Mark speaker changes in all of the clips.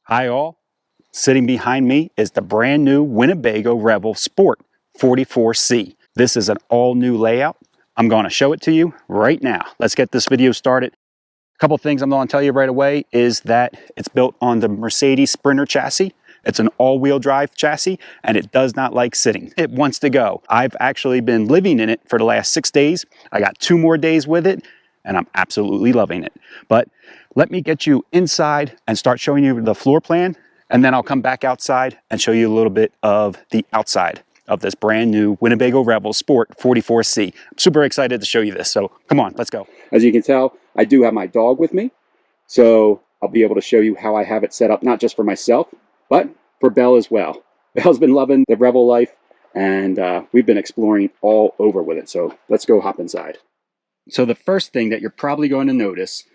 Speaker 1: Hi all, sitting behind me is the brand new Winnebago Revel Sport 44C. This is an all new layout. I'm going to show it to you right now. Let's get this video started. A couple things I'm going to tell you right away is that it's built on the Mercedes Sprinter chassis. It's an all-wheel drive chassis and it does not like sitting. It wants to go. I've actually been living in it for the last 6 days. I got 2 more days with it and I'm absolutely loving it. But let me get you inside and start showing you the floor plan, and then I'll come back outside and show you a little bit of the outside of this brand new Winnebago Revel Sport 44C. I'm super excited to show you this, so come on, let's go. As you can tell, I do have my dog with me, so I'll be able to show you how I have it set up, not just for myself, but for Belle as well. Belle's been loving the Revel life, and we've been exploring all over with it, so let's go hop inside. So the first thing that you're probably going to notice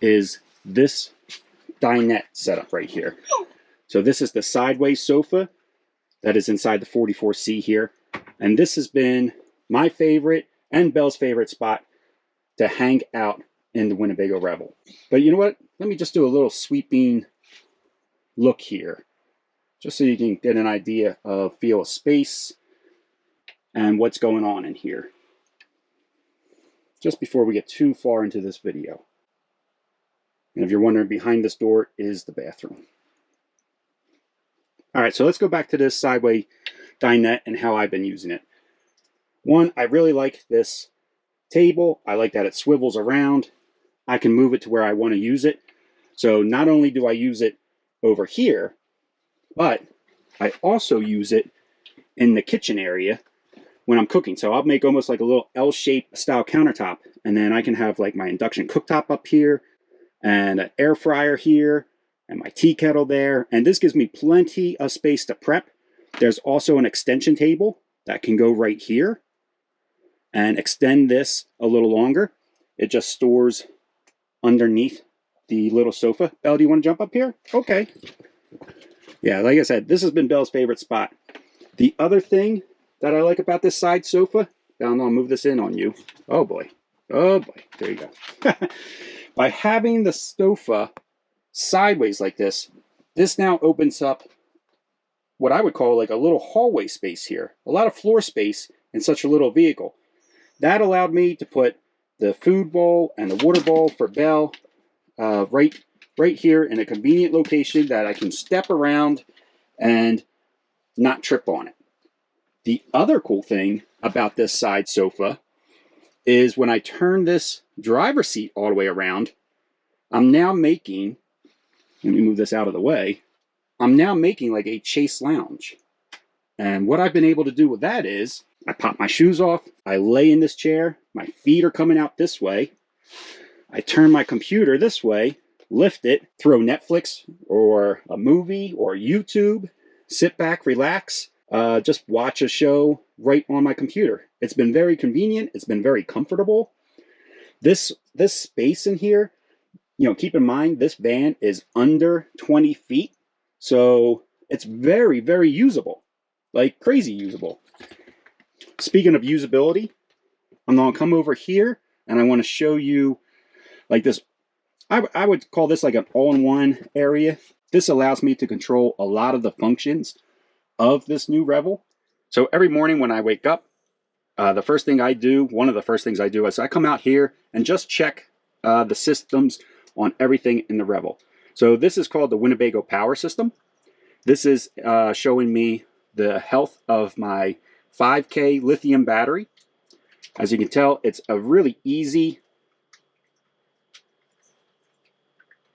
Speaker 1: is this dinette setup right here. So this is the sideways sofa that is inside the 44C here. And this has been my favorite and Belle's favorite spot to hang out in the Winnebago Revel. But you know what? Let me just do a little sweeping look here, just so you can get an idea of feel of space and what's going on in here, just before we get too far into this video. And if you're wondering, behind this door is the bathroom. All right, so let's go back to this sideway dinette and how I've been using it. One, I really like this table. I like that it swivels around. I can move it to where I want to use it. So not only do I use it over here, but I also use it in the kitchen area when I'm cooking. So I'll make almost like a little L-shaped style countertop, and then I can have like my induction cooktop up here, and an air fryer here, and my tea kettle there. And this gives me plenty of space to prep. There's also an extension table that can go right here and extend this a little longer. It just stores underneath the little sofa. Belle, do you want to jump up here? Okay. Yeah, like I said, this has been Belle's favorite spot. The other thing that I like about this side sofa, Belle, I'll move this in on you. Oh boy. Oh boy. There you go. By having the sofa sideways like this, this now opens up what I would call like a little hallway space here. A lot of floor space in such a little vehicle. That allowed me to put the food bowl and the water bowl for Belle right here in a convenient location that I can step around and not trip on it. The other cool thing about this side sofa is when I turn this driver's seat all the way around, I'm now making, let me move this out of the way, I'm now making like a chase lounge. And what I've been able to do with that is, I pop my shoes off, I lay in this chair, my feet are coming out this way, I turn my computer this way, lift it, throw Netflix or a movie or YouTube, sit back, relax, just watch a show right on my computer. It's been very convenient. It's been very comfortable. This space in here, you know, keep in mind this van is under 20 feet. So it's very, very usable, like crazy usable. Speaking of usability, I'm going to come over here and I want to show you like this. I would call this like an all-in-one area. This allows me to control a lot of the functions of this new Revel. So every morning when I wake up, one of the first things I do is I come out here and just check the systems on everything in the Revel. So this is called the Winnebago Power System. This is showing me the health of my 5K lithium battery. As you can tell, it's a really easy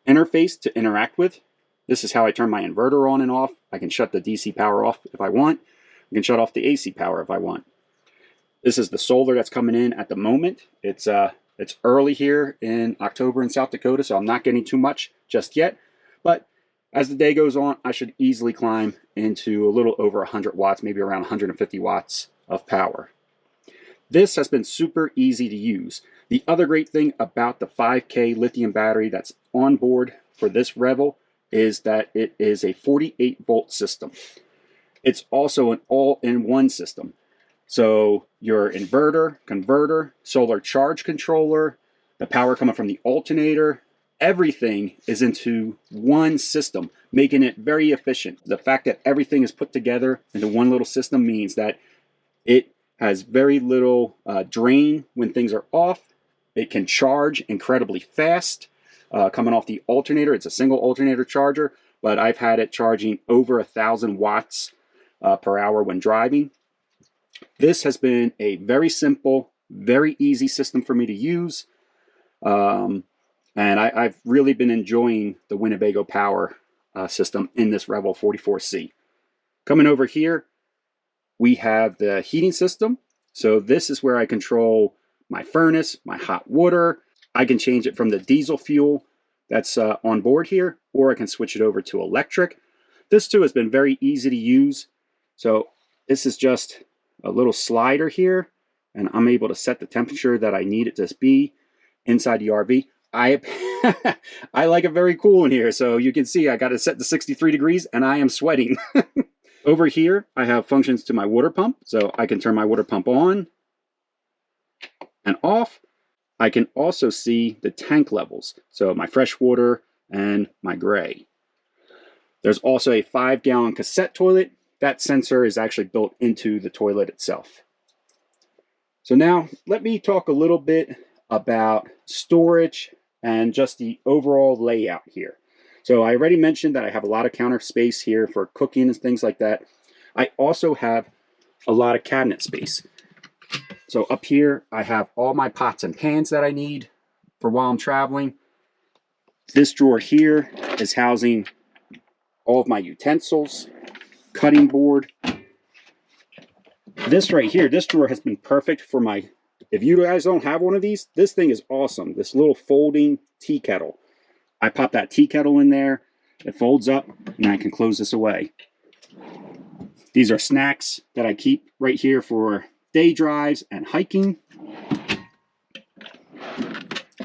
Speaker 1: interface to interact with. This is how I turn my inverter on and off. I can shut the DC power off if I want. I can shut off the AC power if I want. This is the solar that's coming in at the moment. It's early here in October in South Dakota, so I'm not getting too much just yet. But as the day goes on, I should easily climb into a little over 100 watts, maybe around 150 watts of power. This has been super easy to use. The other great thing about the 5K lithium battery that's on board for this Revel is that it is a 48 volt system. It's also an all-in-one system. So your inverter, converter, solar charge controller, the power coming from the alternator, everything is into one system, making it very efficient. The fact that everything is put together into one little system means that it has very little drain when things are off. It can charge incredibly fast. Coming off the alternator, it's a single alternator charger, but I've had it charging over 1,000 watts per hour when driving. This has been a very simple, very easy system for me to use. And I've really been enjoying the Winnebago power system in this Revel 44C. Coming over here, we have the heating system. So this is where I control my furnace, my hot water. I can change it from the diesel fuel that's on board here, or I can switch it over to electric. This too has been very easy to use. So this is just a little slider here, and I'm able to set the temperature that I need it to be inside the RV. I like it very cool in here, so you can see I got it set to 63 degrees and I am sweating. Over here, I have functions to my water pump, so I can turn my water pump on and off. I can also see the tank levels, so my fresh water and my gray. There's also a 5-gallon cassette toilet. That sensor is actually built into the toilet itself. So now, let me talk a little bit about storage and just the overall layout here. So I already mentioned that I have a lot of counter space here for cooking and things like that. I also have a lot of cabinet space. So up here, I have all my pots and pans that I need for while I'm traveling. This drawer here is housing all of my utensils, cutting board. This right here, this drawer has been perfect for my, if you guys don't have one of these, this thing is awesome. This little folding tea kettle. I pop that tea kettle in there, it folds up, and I can close this away. These are snacks that I keep right here for day drives and hiking.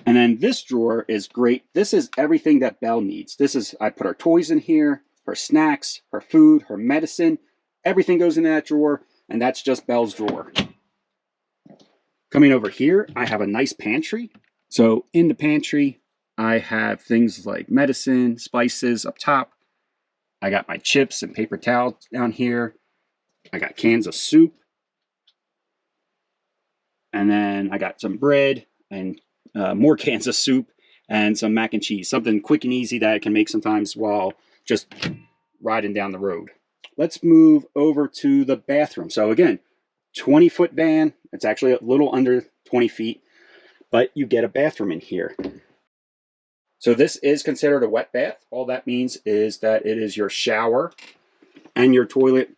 Speaker 1: And then this drawer is great. This is everything that Belle needs. This is, I put her toys in here, her snacks, her food, her medicine. Everything goes in that drawer, and that's just Belle's drawer. Coming over here, I have a nice pantry. So in the pantry, I have things like medicine, spices up top. I got my chips and paper towels down here. I got cans of soup. And then I got some bread and more cans of soup and some mac and cheese. Something quick and easy that I can make sometimes while just riding down the road. Let's move over to the bathroom. So again, 20-foot van. It's actually a little under 20 feet, but you get a bathroom in here. So this is considered a wet bath. All that means is that it is your shower and your toilet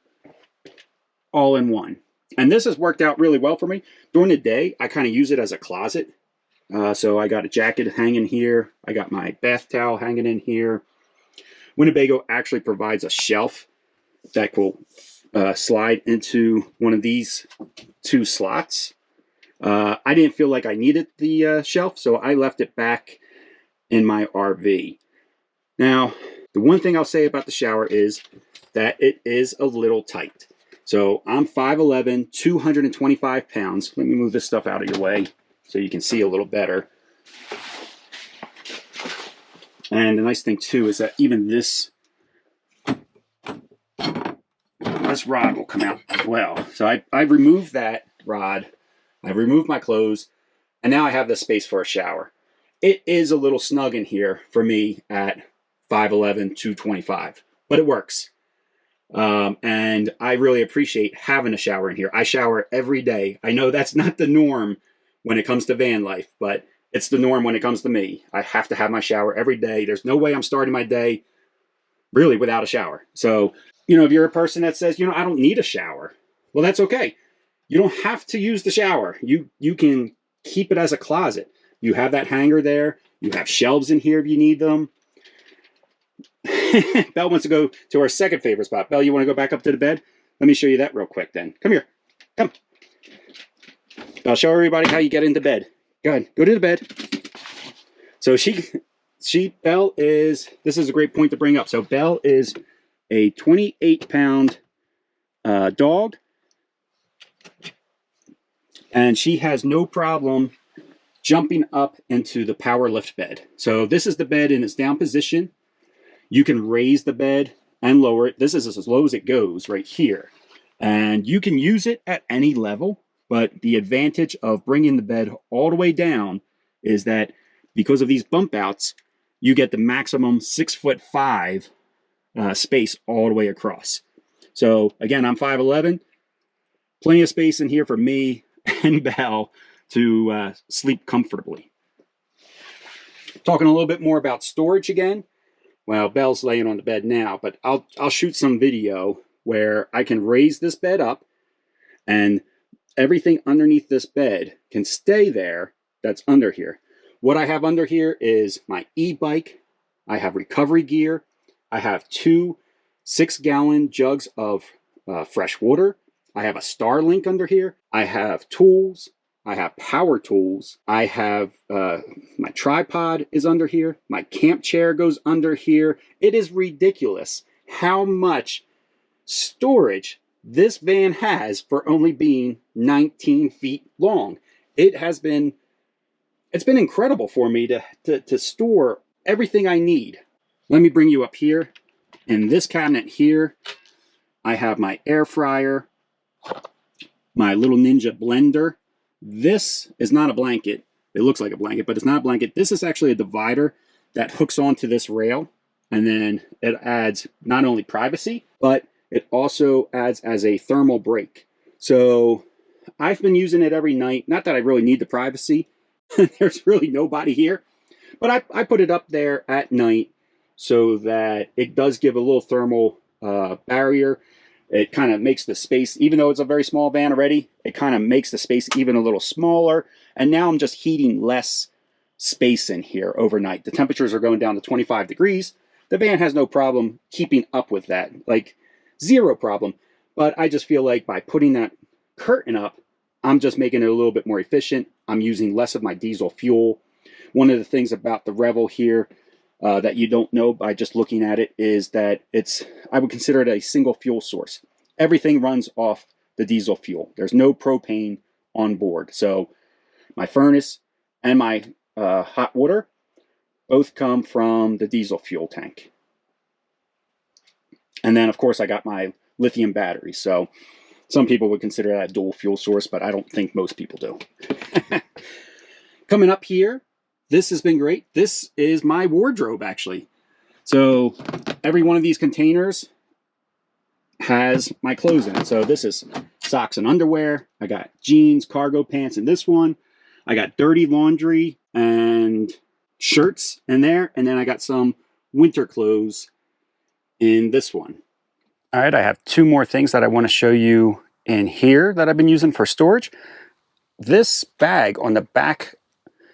Speaker 1: all in one. And this has worked out really well for me. During the day, I kind of use it as a closet. So I got a jacket hanging here. I got my bath towel hanging in here. Winnebago actually provides a shelf that will slide into one of these two slots. I didn't feel like I needed the shelf, so I left it back in my RV. Now, the one thing I'll say about the shower is that it is a little tight. So I'm 5'11", 225 pounds. Let me move this stuff out of your way so you can see a little better. And the nice thing too is that even this rod will come out as well. So I removed that rod, I removed my clothes, and now I have the space for a shower. It is a little snug in here for me at 5'11", 225, but it works. And I really appreciate having a shower in here. I shower every day. I know that's not the norm when it comes to van life, but it's the norm when it comes to me. I have to have my shower every day. There's no way I'm starting my day really without a shower. So, you know, if you're a person that says, you know, I don't need a shower, well, that's okay. You don't have to use the shower. You can keep it as a closet. You have that hanger there. You have shelves in here if you need them. Belle wants to go to our second favorite spot. Belle, you want to go back up to the bed? Let me show you that real quick then. Come here. Come. I'll show everybody how you get into bed. Go ahead. Go to the bed. So Belle is, this is a great point to bring up. So Belle is a 28-pound dog. And she has no problem jumping up into the power lift bed. So this is the bed in its down position. You can raise the bed and lower it. This is as low as it goes right here. And you can use it at any level, but the advantage of bringing the bed all the way down is that because of these bump outs, you get the maximum 6'5" space all the way across. So again, I'm 5'11", plenty of space in here for me and Belle to sleep comfortably. Talking a little bit more about storage again. Well, Belle's laying on the bed now, but I'll shoot some video where I can raise this bed up and everything underneath this bed can stay there that's under here. What I have under here is my e-bike. I have recovery gear. I have 2 6-gallon jugs of fresh water. I have a Starlink under here. I have tools. I have power tools. I have my tripod is under here. My camp chair goes under here. It is ridiculous how much storage this van has for only being 19 feet long. It's been incredible for me to store everything I need. Let me bring you up here. In this cabinet here, I have my air fryer, my little Ninja blender. This is not a blanket. It looks like a blanket, but it's not a blanket. This is actually a divider that hooks onto this rail, and then it adds not only privacy, but it also adds as a thermal break. So I've been using it every night. Not that I really need the privacy. There's really nobody here. But I put it up there at night so that it does give a little thermal barrier. It kind of makes the space, even though it's a very small van already, it kind of makes the space even a little smaller. And now I'm just heating less space in here overnight. The temperatures are going down to 25 degrees. The van has no problem keeping up with that, like zero problem. But I just feel like by putting that curtain up, I'm just making it a little bit more efficient. I'm using less of my diesel fuel. One of the things about the Revel here that you don't know by just looking at it is that I would consider it a single fuel source. Everything runs off the diesel fuel. There's no propane on board. So my furnace and my hot water both come from the diesel fuel tank. And then, of course, I got my lithium battery. So some people would consider that a dual fuel source, but I don't think most people do. Coming up here, this has been great. This is my wardrobe, actually. So every one of these containers has my clothes in it. So this is socks and underwear. I got jeans, cargo pants in this one. I got dirty laundry and shirts in there. And then I got some winter clothes in this one. All right, I have 2 more things that I want to show you in here that I've been using for storage. This bag on the back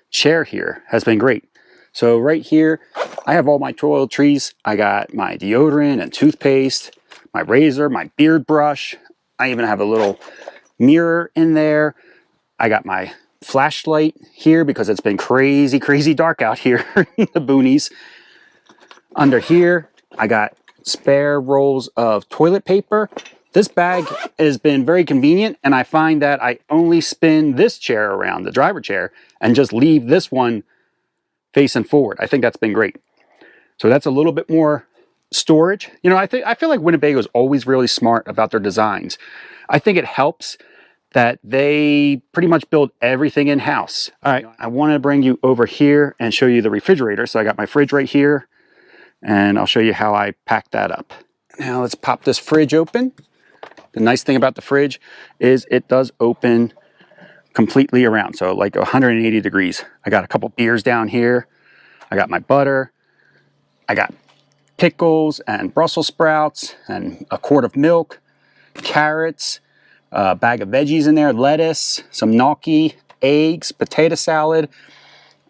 Speaker 1: chair here has been great. So right here, I have all my toiletries. I got my deodorant and toothpaste, my razor, my beard brush. I even have a little mirror in there. I got my flashlight here because it's been crazy, crazy dark out here in the boonies. Under here, I got spare rolls of toilet paper. This bag has been very convenient, and I find that I only spin this chair around, the driver chair, and just leave this one facing forward. I think that's been great. So that's a little bit more storage. You know, I feel like Winnebago is always really smart about their designs. I think it helps that they pretty much build everything in-house. All right, I want to bring you over here and show you the refrigerator. So I got my fridge right here, and I'll show you how I pack that up. Now let's pop this fridge open. The nice thing about the fridge is it does open completely around, so like 180 degrees. I got a couple beers down here. I got my butter. I got pickles and Brussels sprouts and a quart of milk, carrots, a bag of veggies in there, lettuce, some gnocchi, eggs, potato salad.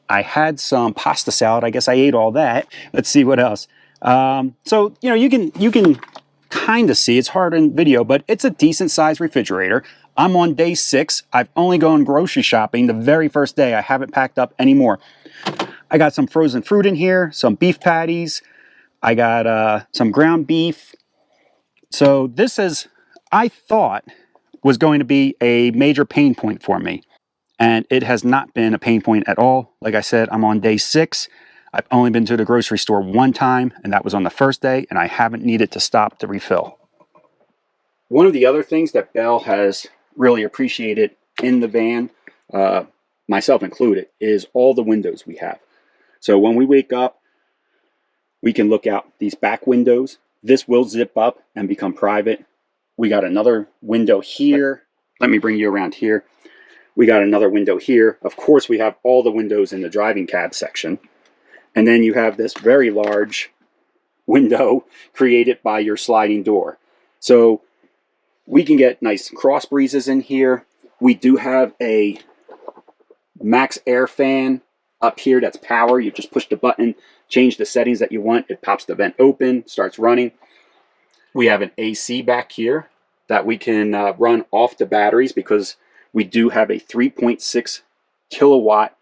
Speaker 1: I had some pasta salad. I guess I ate all that. Let's see what else. So, you know, you can kind of see, it's hard in video, but it's a decent sized refrigerator. I'm on day 6. I've only gone grocery shopping the very first day. I haven't packed up anymore. I got some frozen fruit in here, some beef patties. I got some ground beef. So this is, I thought, was going to be a major pain point for me. and it has not been a pain point at all. Like I said, I'm on day 6. I've only been to the grocery store one time, and that was on the first day, and I haven't needed to stop to refill. One of the other things that Bell has really appreciated in the van, myself included, is all the windows we have. So when we wake up, we can look out these back windows. This will zip up and become private. We got another window here. Let me bring you around here. We got another window here. Of course, we have all the windows in the driving cab section. And then you have this very large window created by your sliding door. So we can get nice cross breezes in here. We do have a max air fan up here that's power. You just push the button, change the settings that you want. It pops the vent open, starts running. We have an AC back here that we can run off the batteries because we do have a 3.6 kilowatt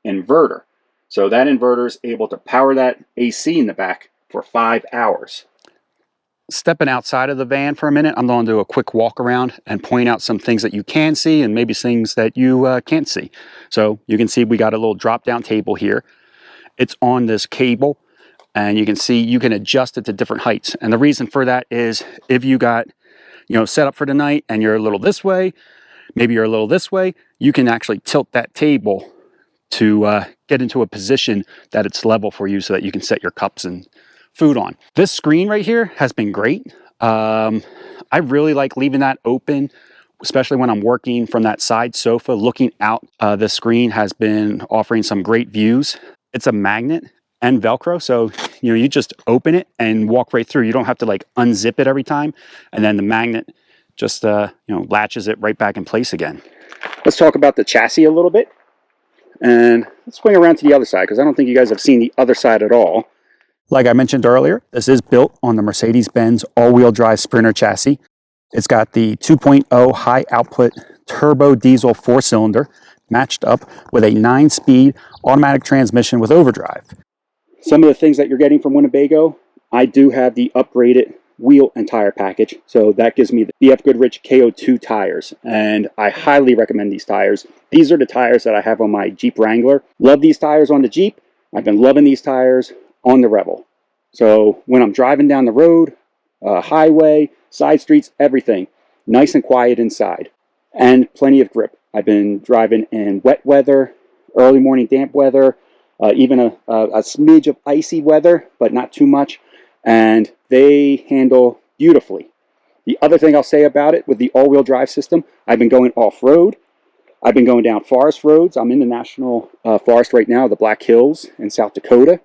Speaker 1: inverter. So that inverter is able to power that AC in the back for 5 hours. Stepping outside of the van for a minute, I'm going to do a quick walk around and point out some things that you can see and maybe things that you can't see. So you can see we got a little drop down table here. It's on this cable, and you can see you can adjust it to different heights. And the reason for that is if you got, set up for the night and you're a little this way, maybe you're a little this way, you can actually tilt that table to get into a position that it's level for you so that you can set your cups and food on. This screen right here has been great. I really like leaving that open, especially when I'm working from that side sofa. Looking out, the screen has been offering some great views. It's a magnet and Velcro, so you just open it and walk right through. You don't have to like unzip it every time, and then the magnet just latches it right back in place again. Let's talk about the chassis a little bit, and let's swing around to the other side because I don't think you guys have seen the other side at all. Like I mentioned earlier, this is built on the Mercedes-Benz all-wheel drive Sprinter chassis. It's got the 2.0 high output turbo diesel 4-cylinder matched up with a 9-speed automatic transmission with overdrive. Some of the things that you're getting from Winnebago, I do have the upgraded wheel and tire package. So that gives me the BF Goodrich KO2 tires, and I highly recommend these tires. These are the tires that I have on my Jeep Wrangler. Love these tires on the Jeep. I've been loving these tires on the Revel. So when I'm driving down the road, highway, side streets, everything, nice and quiet inside, and plenty of grip. I've been driving in wet weather, early morning damp weather, even a smidge of icy weather, but not too much, and they handle beautifully. The other thing I'll say about it with the all-wheel drive system, I've been going off-road. I've been going down forest roads. I'm in the national forest right now, the Black Hills in South Dakota.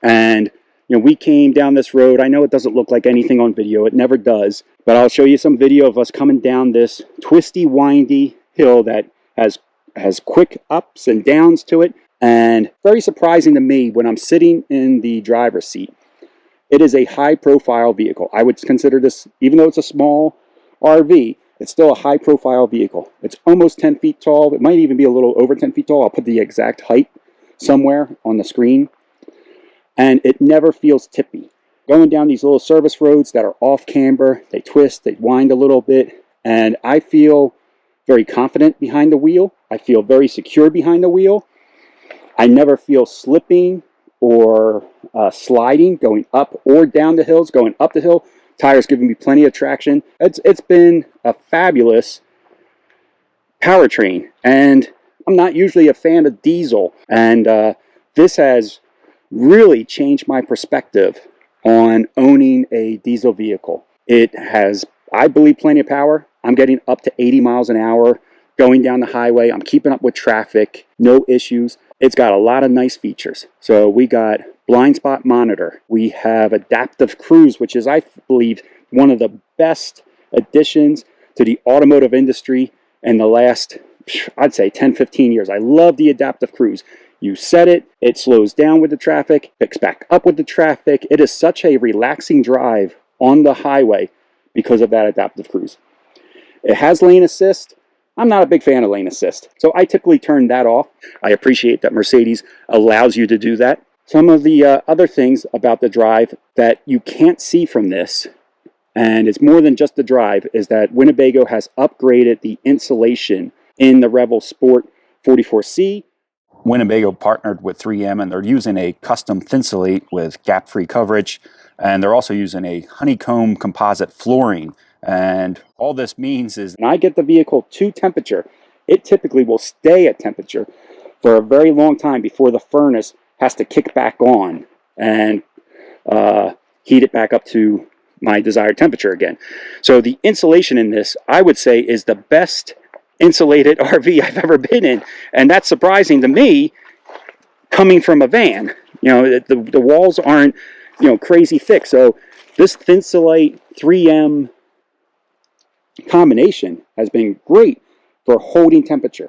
Speaker 1: And we came down this road. I know it doesn't look like anything on video. It never does. But I'll show you some video of us coming down this twisty, windy hill that has quick ups and downs to it. And very surprising to me when I'm sitting in the driver's seat. It is a high-profile vehicle. I would consider this, even though it's a small RV, it's still a high-profile vehicle. It's almost 10 feet tall. It might even be a little over 10 feet tall. I'll put the exact height somewhere on the screen. And it never feels tippy. Going down these little service roads that are off camber, they twist, they wind a little bit, and I feel very confident behind the wheel. I feel very secure behind the wheel. I never feel slipping or sliding going up or down the hills. Going up the hill, tires giving me plenty of traction. It's been a fabulous powertrain, and I'm not usually a fan of diesel, and this has really changed my perspective on owning a diesel vehicle. It has, I believe, plenty of power. I'm getting up to 80 miles an hour going down the highway. I'm keeping up with traffic, no issues. It's got a lot of nice features. So we got blind spot monitor. We have adaptive cruise, which is, I believe, one of the best additions to the automotive industry in the last, I'd say, 10, 15 years. I love the adaptive cruise. You set it, it slows down with the traffic, picks back up with the traffic. It is such a relaxing drive on the highway because of that adaptive cruise. It has lane assist. I'm not a big fan of lane assist, so I typically turn that off. I appreciate that Mercedes allows you to do that. Some of the other things about the drive that you can't see from this, and it's more than just the drive, is that Winnebago has upgraded the insulation in the Revel Sport 44C. Winnebago partnered with 3M, and they're using a custom Thinsulate with gap-free coverage, and they're also using a honeycomb composite flooring. And all this means is when I get the vehicle to temperature, it typically will stay at temperature for a very long time before the furnace has to kick back on and heat it back up to my desired temperature again. So the insulation in this, I would say, is the best insulated RV I've ever been in, and that's surprising to me coming from a van. You know, the walls aren't, you know, crazy thick. So this Thinsulate 3M combination has been great for holding temperature.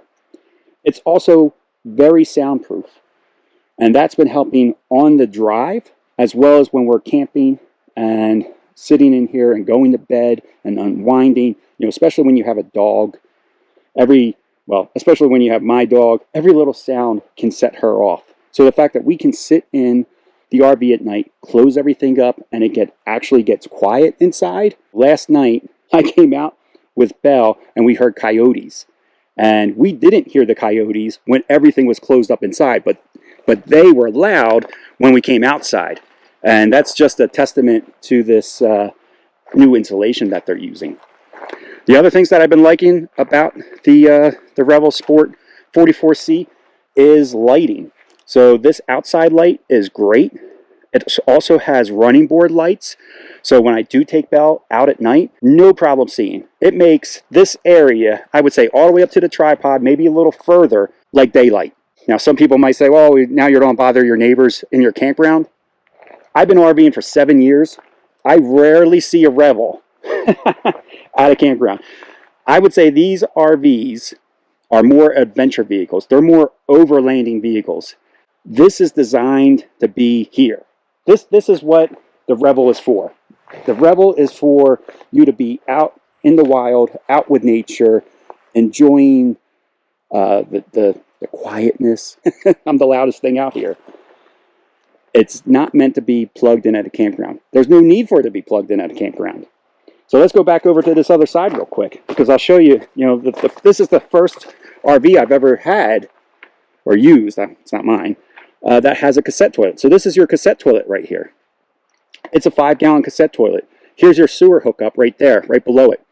Speaker 1: It's also very soundproof, and that's been helping on the drive as well as when we're camping and sitting in here and going to bed and unwinding, you know, especially when you have a dog. Especially when you have my dog, every little sound can set her off. So the fact that we can sit in the RV at night, close everything up, and it actually gets quiet inside. Last night, I came out with Belle and we heard coyotes. And we didn't hear the coyotes when everything was closed up inside, but they were loud when we came outside. And that's just a testament to this new insulation that they're using. The other things that I've been liking about the Revel Sport 44C is lighting. So this outside light is great. It also has running board lights. So when I do take Belle out at night, no problem seeing. It makes this area, I would say all the way up to the tripod, maybe a little further, like daylight. Now some people might say, well, now you don't bother your neighbors in your campground. I've been RVing for 7 years. I rarely see a Revel at a campground. I would say these RVs are more adventure vehicles. They're more overlanding vehicles. This is designed to be here. This is what the Revel is for. The Revel is for you to be out in the wild, out with nature, enjoying the quietness. I'm the loudest thing out here. It's not meant to be plugged in at a campground. There's no need for it to be plugged in at a campground. So let's go back over to this other side real quick, because I'll show you, this is the first RV I've ever had, or used, it's not mine, that has a cassette toilet. So this is your cassette toilet right here. It's a 5-gallon cassette toilet. Here's your sewer hookup right there, right below it.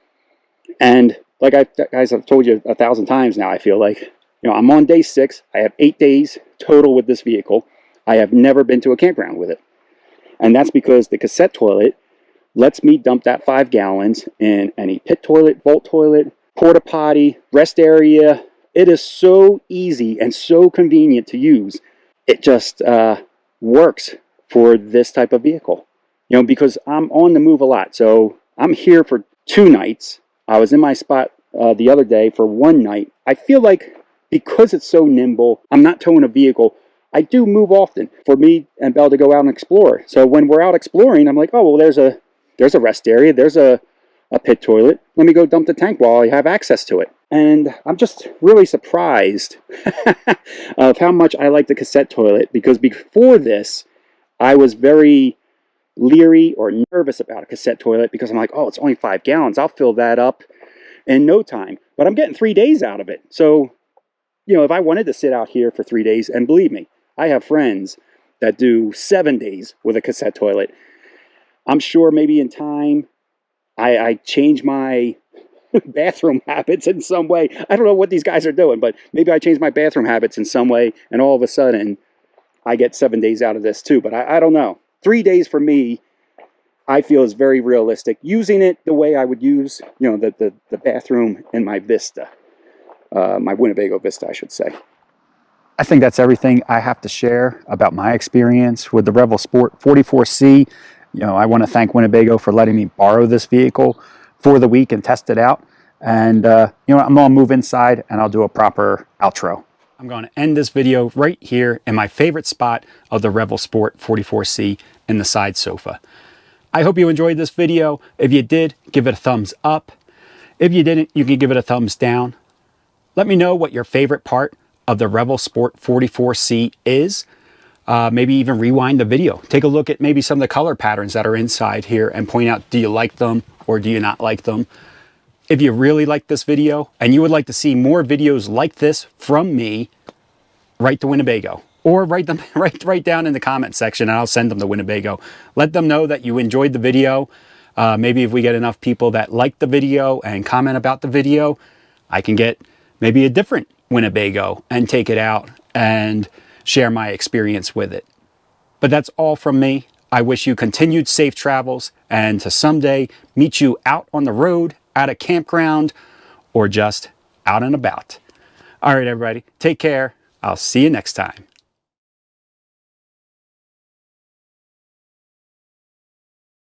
Speaker 1: And like guys, I've told you 1,000 times now, I feel like, I'm on day 6. I have 8 days total with this vehicle. I have never been to a campground with it. And that's because the cassette toilet lets me dump that 5 gallons in any pit toilet, vault toilet, porta potty, rest area. It is so easy and so convenient to use. It just works for this type of vehicle. Because I'm on the move a lot. So I'm here for 2 nights. I was in my spot the other day for 1 night. I feel like because it's so nimble, I'm not towing a vehicle. I do move often for me and Belle to go out and explore. So when we're out exploring, I'm like, oh, well, there's a rest area. There's a pit toilet. Let me go dump the tank while I have access to it. And I'm just really surprised of how much I like the cassette toilet, because before this, I was very leery or nervous about a cassette toilet because I'm like, oh, it's only 5 gallons. I'll fill that up in no time. But I'm getting 3 days out of it. So, if I wanted to sit out here for 3 days, and believe me, I have friends that do 7 days with a cassette toilet. I'm sure maybe in time I change my bathroom habits in some way. I don't know what these guys are doing, but maybe I change my bathroom habits in some way, and all of a sudden I get 7 days out of this too. But I don't know. 3 days for me, I feel, is very realistic. Using it the way I would use, the bathroom in my Vista, my Winnebago Vista, I should say. I think that's everything I have to share about my experience with the Revel Sport 44C. I want to thank Winnebago for letting me borrow this vehicle for the week and test it out. And, I'm going to move inside and I'll do a proper outro. I'm going to end this video right here in my favorite spot of the Revel Sport 44C in the side sofa. I hope you enjoyed this video. If you did, give it a thumbs up. If you didn't, you can give it a thumbs down. Let me know what your favorite part of the Revel Sport 44C is. Maybe even rewind the video. Take a look at maybe some of the color patterns that are inside here and point out, do you like them or do you not like them? If you really like this video and you would like to see more videos like this from me, write to Winnebago, or write them right down in the comment section, and I'll send them to Winnebago. Let them know that you enjoyed the video. Maybe if we get enough people that like the video and comment about the video, I can get maybe a different Winnebago and take it out and share my experience with it. But that's all from me. I wish you continued safe travels and to someday meet you out on the road, at a campground, or just out and about. All right, everybody, take care. I'll see you next time.